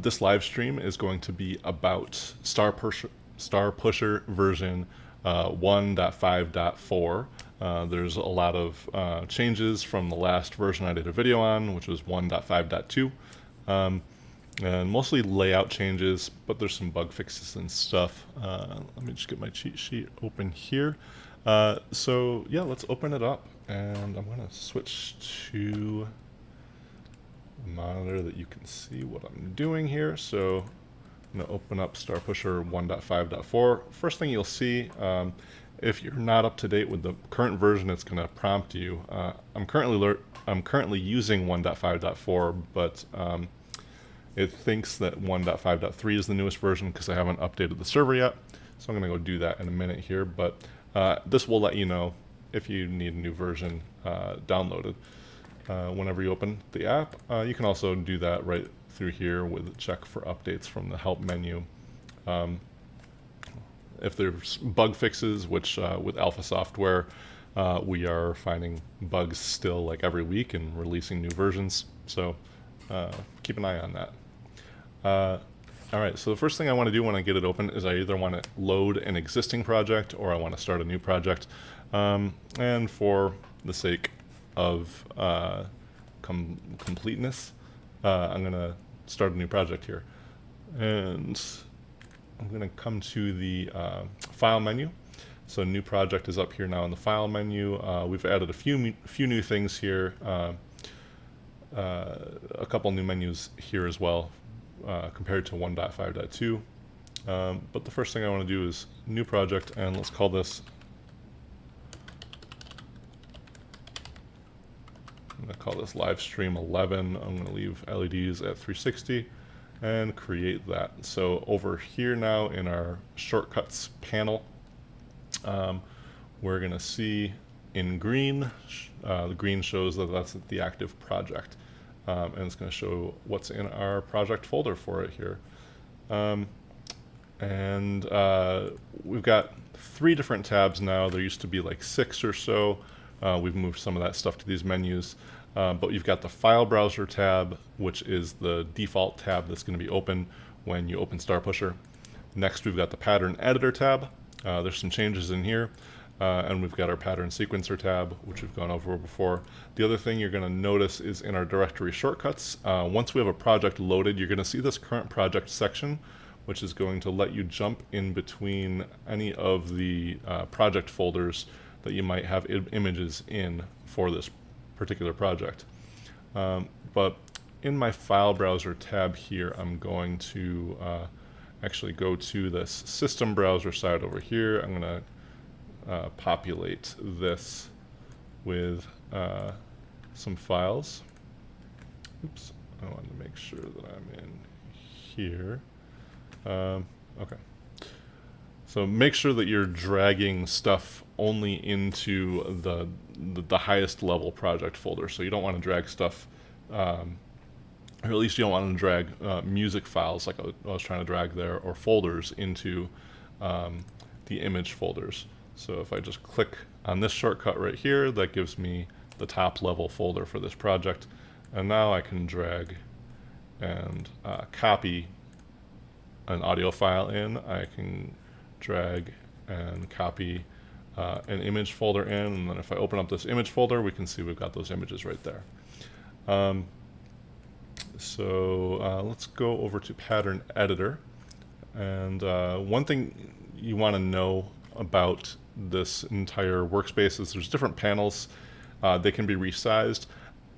This live stream is going to be about StarPusher version 1.5.4. There's a lot of changes from the last version I did a video on, which was 1.5.2. And mostly layout changes, but there's some bug fixes and stuff. Let me just get my cheat sheet open here. So yeah, let's open it up, and I'm going to switch to a monitor that you can see what I'm doing here. So I'm going to open up StarPusher 1.5.4. First thing you'll see, if you're not up to date with the current version, it's going to prompt you. I'm currently using 1.5.4, but it thinks that 1.5.3 is the newest version because I haven't updated the server yet. So I'm going to go do that in a minute here, but this will let you know if you need a new version downloaded. Whenever you open the app, you can also do that right through here with check for updates from the help menu. If there's bug fixes, which with alpha software, we are finding bugs still like every week and releasing new versions. So keep an eye on that. Alright, so the first thing I want to do when I get it open is I either want to load an existing project or I want to start a new project. And for the sake of completeness, I'm going to start a new project here. And I'm going to come to the file menu. So new project is up here now in the file menu. We've added a few new things here. A couple new menus here as well compared to 1.5.2. But the first thing I want to do is new project, and let's call this, I'm going to call this Livestream 11. I'm going to leave LEDs at 360 and create that. So over here now in our shortcuts panel, we're going to see in green, the green shows that that's the active project. And it's going to show what's in our project folder for it here. We've got 3 different tabs now. There used to be like 6 or so. We've moved some of that stuff to these menus. But you've got the file browser tab, which is the default tab that's going to be open when you open StarPusher. Next, we've got the pattern editor tab. There's some changes in here. And we've got our pattern sequencer tab, which we've gone over before. The other thing you're going to notice is in our directory shortcuts, once we have a project loaded, you're going to see this current project section, which is going to let you jump in between any of the project folders that you might have images in for this particular project. But in my file browser tab here, I'm going to actually go to this system browser side over here. I'm going to populate this with some files. Oops, I wanted to make sure that I'm in here. Okay. So make sure that you're dragging stuff only into the highest level project folder. So you don't want to drag stuff, or at least you don't want to drag music files like I was trying to drag there, or folders into the image folders. So if I just click on this shortcut right here, that gives me the top level folder for this project. And now I can drag and copy an audio file in. I can drag and copy an image folder in. And then if I open up this image folder, we can see we've got those images right there. Let's go over to pattern editor. And one thing you want to know about this entire workspace is there's different panels. They can be resized.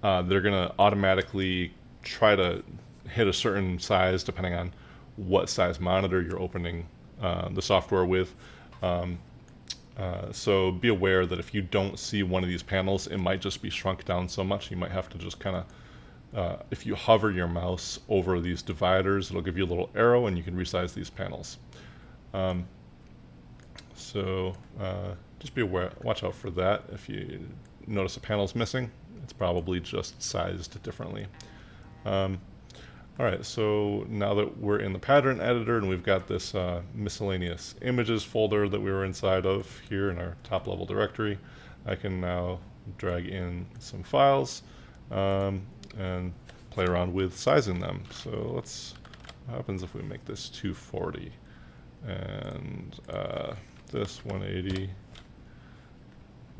They're going to automatically try to hit a certain size depending on what size monitor you're opening the software with. So be aware that if you don't see one of these panels, it might just be shrunk down so much you might have to just kind of, if you hover your mouse over these dividers, it'll give you a little arrow and you can resize these panels. Just be aware, watch out for that. If you notice a panel's missing, it's probably just sized differently. Alright, so now that we're in the pattern editor and we've got this miscellaneous images folder that we were inside of here in our top level directory, I can now drag in some files and play around with sizing them. So let's, what happens if we make this 240 and this 180?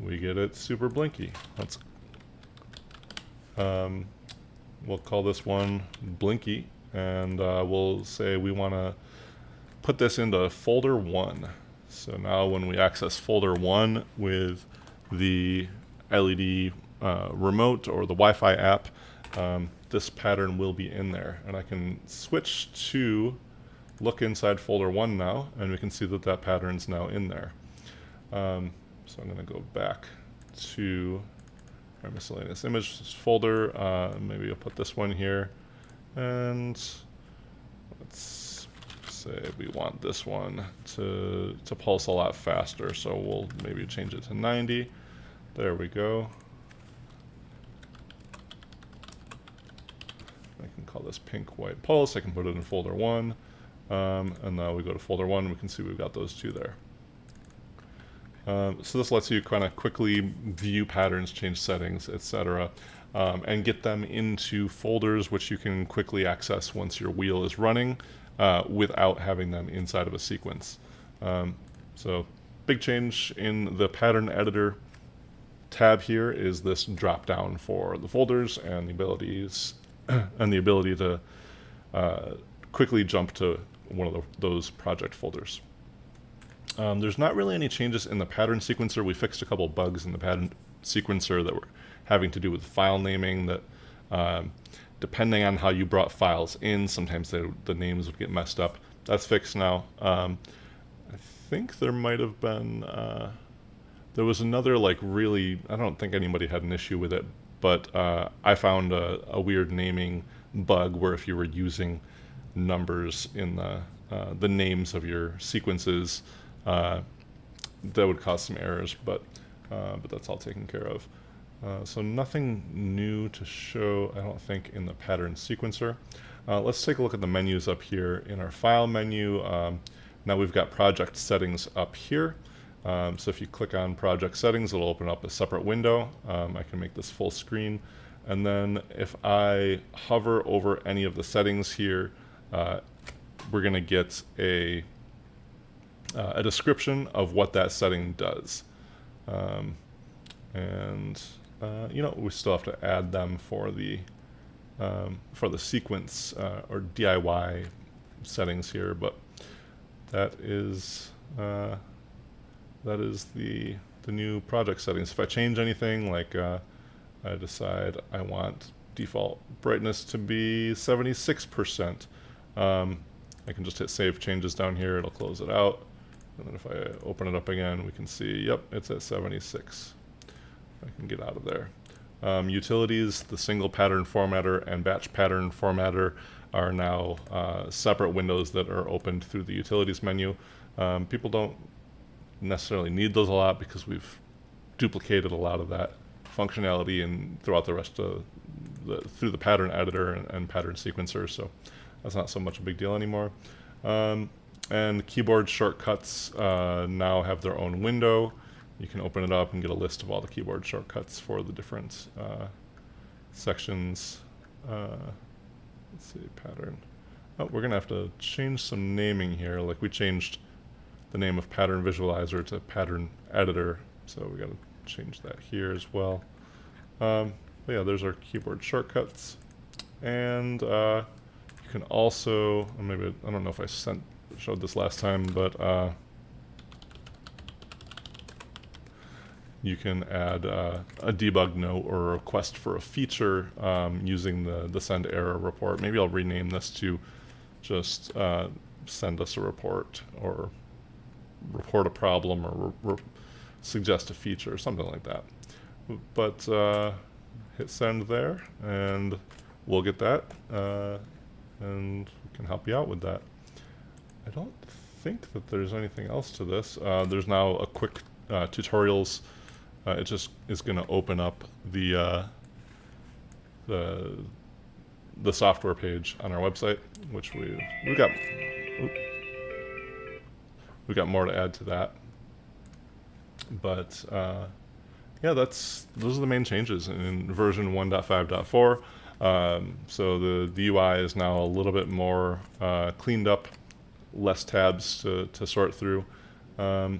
We get it super blinky. Let's we'll call this one Blinky, and we'll say we want to put this into folder 1. So now when we access folder 1 with the LED remote or the Wi-Fi app, this pattern will be in there. And I can switch to look inside folder 1 now, and we can see that that pattern's now in there. So I'm going to go back to our miscellaneous images folder. Maybe I'll put this one here, and let's say we want this one to pulse a lot faster, so we'll maybe change it to 90. There we go. I can call this pink white pulse. I can put it in folder 1, and now we go to folder 1. We can see we've got those two there. So this lets you kind of quickly view patterns, change settings, etc., and get them into folders which you can quickly access once your wheel is running without having them inside of a sequence. So big change in the pattern editor tab here is this drop down for the folders and the abilities and the ability to quickly jump to one of those project folders. There's not really any changes in the pattern sequencer. We fixed a couple bugs in the pattern sequencer that were having to do with file naming that depending on how you brought files in, sometimes the names would get messed up. That's fixed now. I think there might have been, there was another like really, I don't think anybody had an issue with it, but I found a weird naming bug where if you were using numbers in the names of your sequences, that would cause some errors, but that's all taken care of. So nothing new to show, I don't think, in the pattern sequencer. Let's take a look at the menus up here in our file menu. Now we've got project settings up here. So if you click on project settings, it'll open up a separate window. I can make this full screen. And then if I hover over any of the settings here, we're going to get a description of what that setting does. You know, we still have to add them for the sequence or DIY settings here, but that is the new project settings. If I change anything, like I decide I want default brightness to be 76%, I can just hit save changes down here. It'll close it out. And then if I open it up again, we can see, yep, it's at 76. I can get out of there. Utilities, the single pattern formatter and batch pattern formatter are now separate windows that are opened through the utilities menu. People don't necessarily need those a lot because we've duplicated a lot of that functionality and throughout the rest of through the pattern editor and pattern sequencer, so that's not so much a big deal anymore. And keyboard shortcuts now have their own window. You can open it up and get a list of all the keyboard shortcuts for the different sections. Let's see, pattern. Oh, we're gonna have to change some naming here. Like we changed the name of pattern visualizer to pattern editor, so we gotta change that here as well. But yeah, there's our keyboard shortcuts. And you can also, maybe, I don't know if I showed this last time, but you can add a debug note or a request for a feature using the send error report. Maybe I'll rename this to just send us a report or report a problem or suggest a feature or something like that. But hit send there and we'll get that and we can help you out with that. I don't think that there's anything else to this. There's now a quick tutorials. It just is going to open up the software page on our website, which we got more to add to that. But yeah, those are the main changes in version 1.5.4. So the UI is now a little bit more cleaned up, less tabs to sort through. A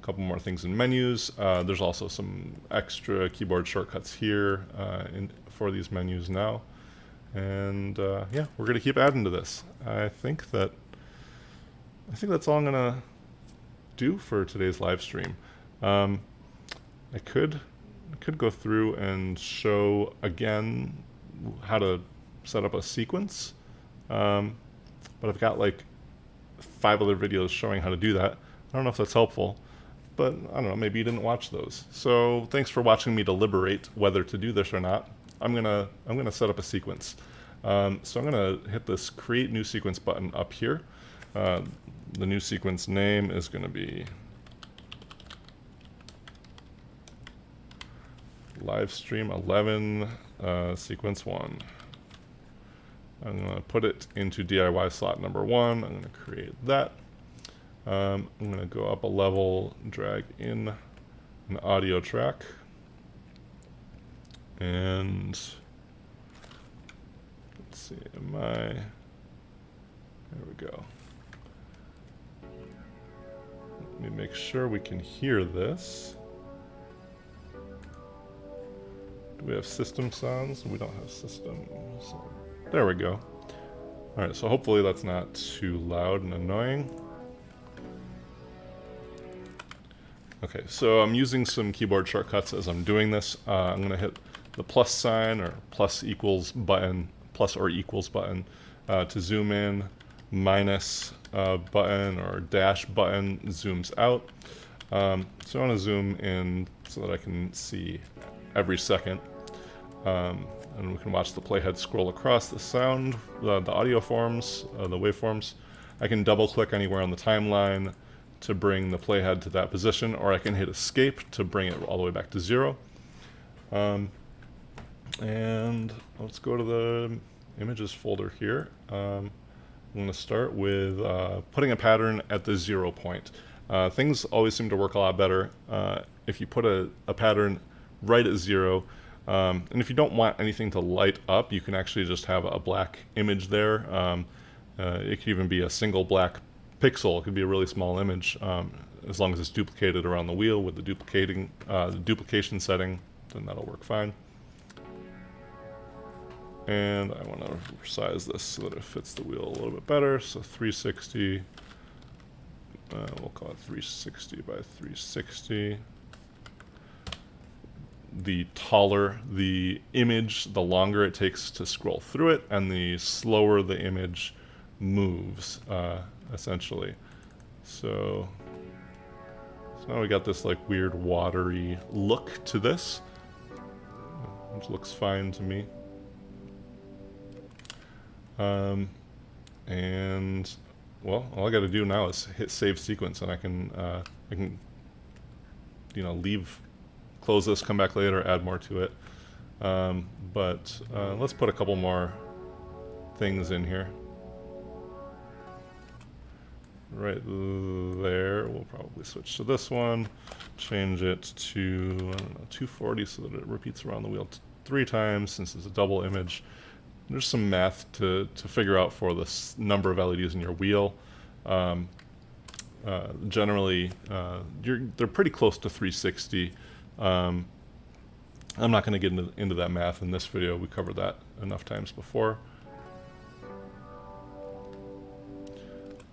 couple more things in menus. There's also some extra keyboard shortcuts here for these menus now. And yeah, we're gonna keep adding to this. I think that's all I'm gonna do for today's live stream. I could go through and show again how to set up a sequence, but I've got like 5 other videos showing how to do that. I don't know if that's helpful, but I don't know, maybe you didn't watch those. So thanks for watching me deliberate whether to do this or not. I'm gonna set up a sequence. So I'm gonna hit this create new sequence button up here. The new sequence name is gonna be Livestream 11 sequence 1. I'm gonna put it into DIY slot number 1. I'm gonna create that. I'm gonna go up a level, drag in an audio track, and let's see, there we go. Let me make sure we can hear this. Do we have system sounds? We don't have system. So there we go. Alright, so hopefully that's not too loud and annoying. Okay, so I'm using some keyboard shortcuts as I'm doing this. I'm going to hit the plus sign or plus equals button, plus or equals button to zoom in, minus button or dash button zooms out. So I want to zoom in so that I can see every second. And we can watch the playhead scroll across the sound, the audio forms, the waveforms. I can double click anywhere on the timeline to bring the playhead to that position, or I can hit escape to bring it all the way back to 0. And let's go to the images folder here. I'm going to start with putting a pattern at the 0 point. Things always seem to work a lot better if you put a pattern right at 0. And if you don't want anything to light up, you can actually just have a black image there. It could even be a single black pixel. It could be a really small image, as long as it's duplicated around the wheel with the duplication setting, then that'll work fine. And I want to size this so that it fits the wheel a little bit better. So 360, we'll call it 360 by 360. The taller the image, the longer it takes to scroll through it, and the slower the image moves, essentially. So now we got this like weird watery look to this, which looks fine to me. And well, all I got to do now is hit save sequence, and I can close this, come back later, add more to it. But let's put a couple more things in here. Right there, we'll probably switch to this one, change it to, I don't know, 240 so that it repeats around the wheel 3 times since it's a double image. There's some math to figure out for the number of LEDs in your wheel. Generally, they're pretty close to 360. I'm not going to get into that math in this video. We covered that enough times before.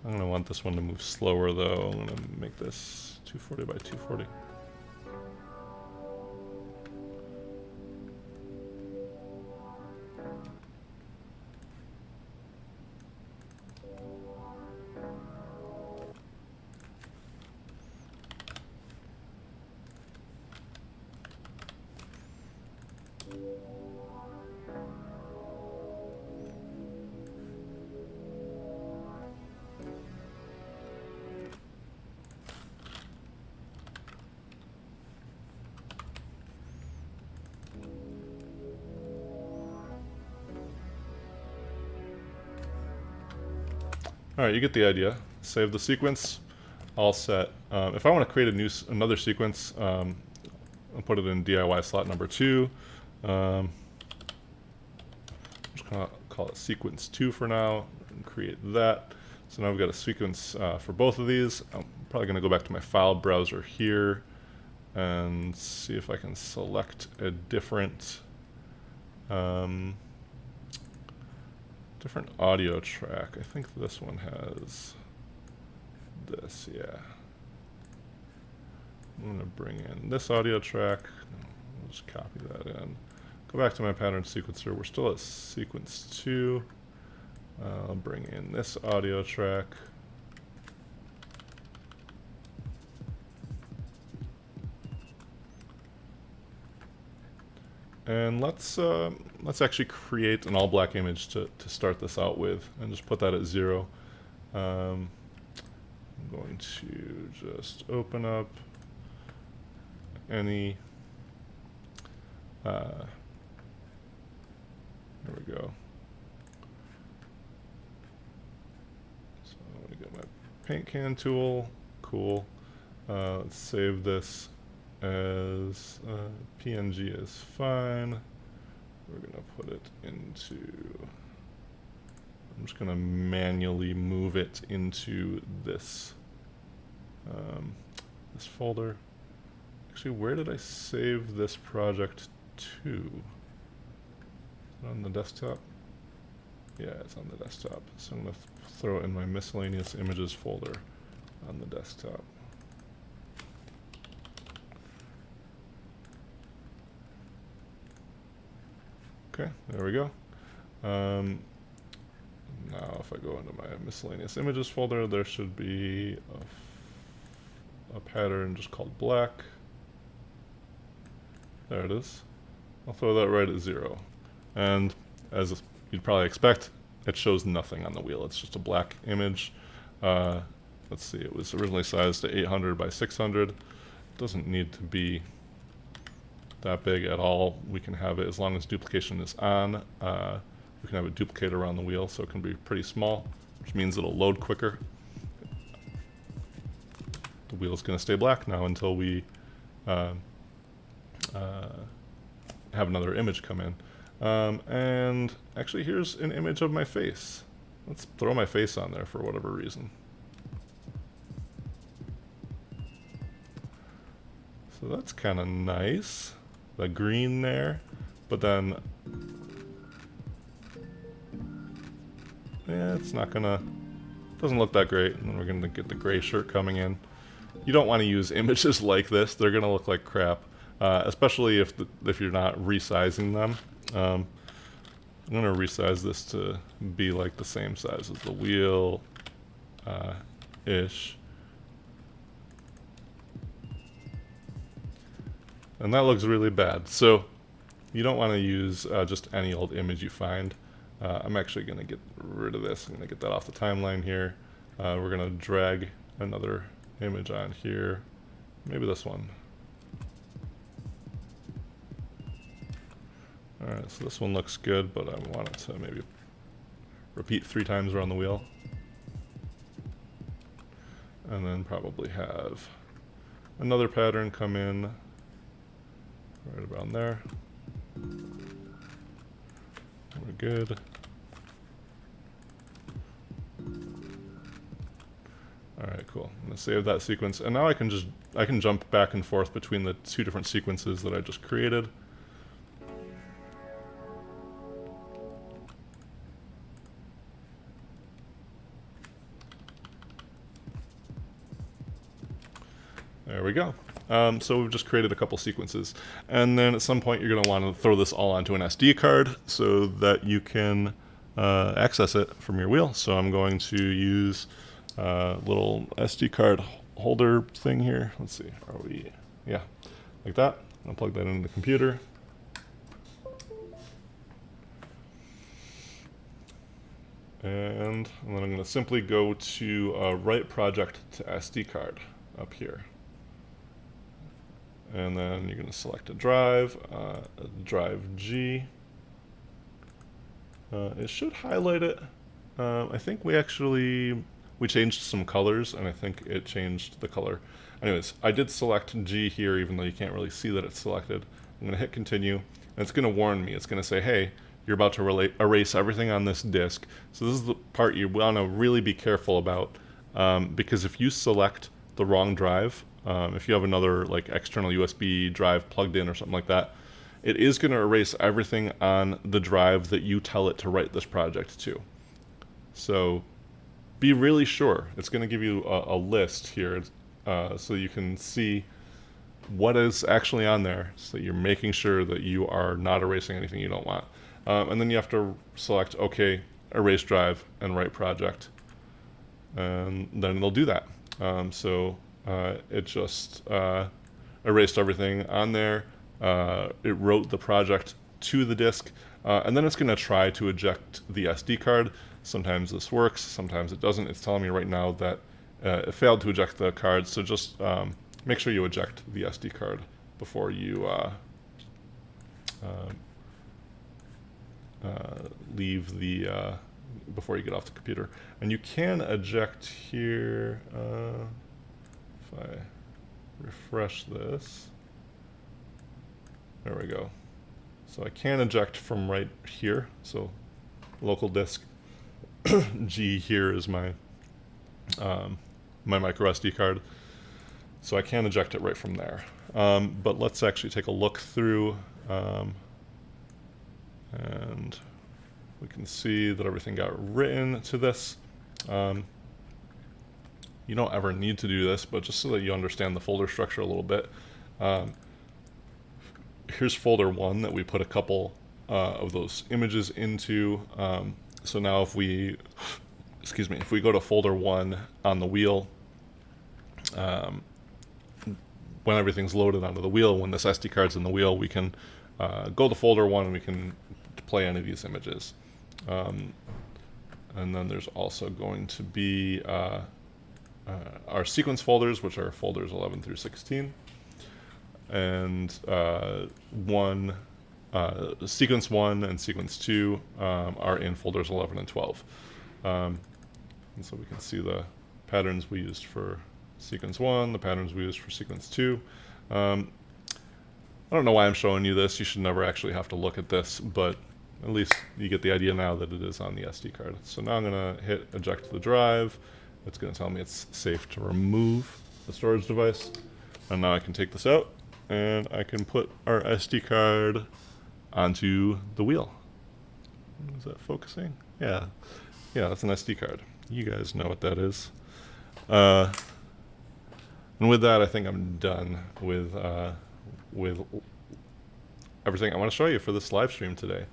I'm going to want this one to move slower though. I'm going to make this 240 by 240. Alright, you get the idea. Save the sequence, all set. If I want to create another sequence, I'll put it in DIY slot number 2. just gonna call it sequence 2 for now and create that. So now we've got a sequence for both of these. I'm probably gonna go back to my file browser here and see if I can select a different different audio track. I think this one has this, yeah. I'm gonna bring in this audio track. I'll just copy that in. Go back to my pattern sequencer. We're still at sequence 2. I'll bring in this audio track. And let's actually create an all black image to start this out with, and just put that at 0. I'm going to just open up any. There we go. So I'm going to get my paint can tool. Cool. Let's save this as PNG is fine. We're going to put it into, I'm just going to manually move it into this this folder. Actually, where did I save this project to? Is it on the desktop? Yeah, it's on the desktop. So I'm going to throw it in my miscellaneous images folder on the desktop. Okay, there we go. Now if I go into my miscellaneous images folder, there should be a pattern just called black. There it is. I'll throw that right at 0. And as you'd probably expect, it shows nothing on the wheel. It's just a black image. Let's see, it was originally sized to 800 by 600. It doesn't need to be that big at all. We can have it, as long as duplication is on, we can have it duplicate around the wheel, so it can be pretty small, which means it'll load quicker. The wheel is going to stay black now until we have another image come in. And actually, here's an image of my face. Let's throw my face on there for whatever reason. So that's kind of nice. The green there, but then yeah, it's not gonna, doesn't look that great. And then we're gonna get the gray shirt coming in. You don't want to use images like this. They're gonna look like crap, especially if you're not resizing them. I'm gonna resize this to be like the same size as the wheel, ish. And that looks really bad. So you don't want to use just any old image you find. I'm actually going to get rid of this. I'm going to get that off the timeline here. We're going to drag another image on here. Maybe this one. Alright, so this one looks good, but I want it to maybe repeat 3 times around the wheel. And then probably have another pattern come in right about there. We're good. Alright, cool. I'm gonna save that sequence, and now I can jump back and forth between the 2 different sequences that I just created. There we go. So we've just created a couple sequences, and then at some point you're going to want to throw this all onto an SD card so that you can access it from your wheel. So I'm going to use a little SD card holder thing here. Let's see, are we, yeah, like that. I'll plug that into the computer. And then I'm going to simply go to Write Project to SD card up here. And then you're going to select a drive, drive G. It should highlight it. I think we changed some colors, and I think it changed the color. Anyways, I did select G here, even though you can't really see that it's selected. I'm going to hit continue, and it's going to warn me. It's going to say, hey, you're about to erase everything on this disk. So this is the part you want to really be careful about, because if you select the wrong drive, if you have another like external USB drive plugged in or something like that, it is going to erase everything on the drive that you tell it to write this project to. So be really sure. It's going to give you a list here, so you can see what is actually on there, so you're making sure that you are not erasing anything you don't want. And then you have to select OK, erase drive, and write project. And then it'll do that. It just erased everything on there. It wrote the project to the disk, and then it's going to try to eject the SD card. Sometimes this works, sometimes it doesn't. It's telling me right now that it failed to eject the card, so just make sure you eject the SD card before you leave the before you get off the computer. And you can eject here. If I refresh this, there we go. So I can eject from right here. So local disk G here is my my micro SD card. So I can eject it right from there. But let's actually take a look through, and we can see that everything got written to this. You don't ever need to do this, but just so that you understand the folder structure a little bit, here's folder 1 that we put a couple of those images into. So now if we, if we go to folder 1 on the wheel, when everything's loaded onto the wheel, when this SD card's in the wheel, we can go to folder 1 and we can play any of these images. And then there's also going to be our sequence folders, which are folders 11 through 16. And sequence 1 and sequence 2 are in folders 11 and 12. And so we can see the patterns we used for sequence 1, the patterns we used for sequence 2. I don't know why I'm showing you this. You should never actually have to look at this, but at least you get the idea now that it is on the SD card. So now I'm going to hit eject the drive. It's going to tell me it's safe to remove the storage device. And now I can take this out, and I can put our SD card onto the wheel. Is that focusing? Yeah. Yeah, that's an SD card. You guys know what that is. And with that, I think I'm done with everything I want to show you for this live stream today.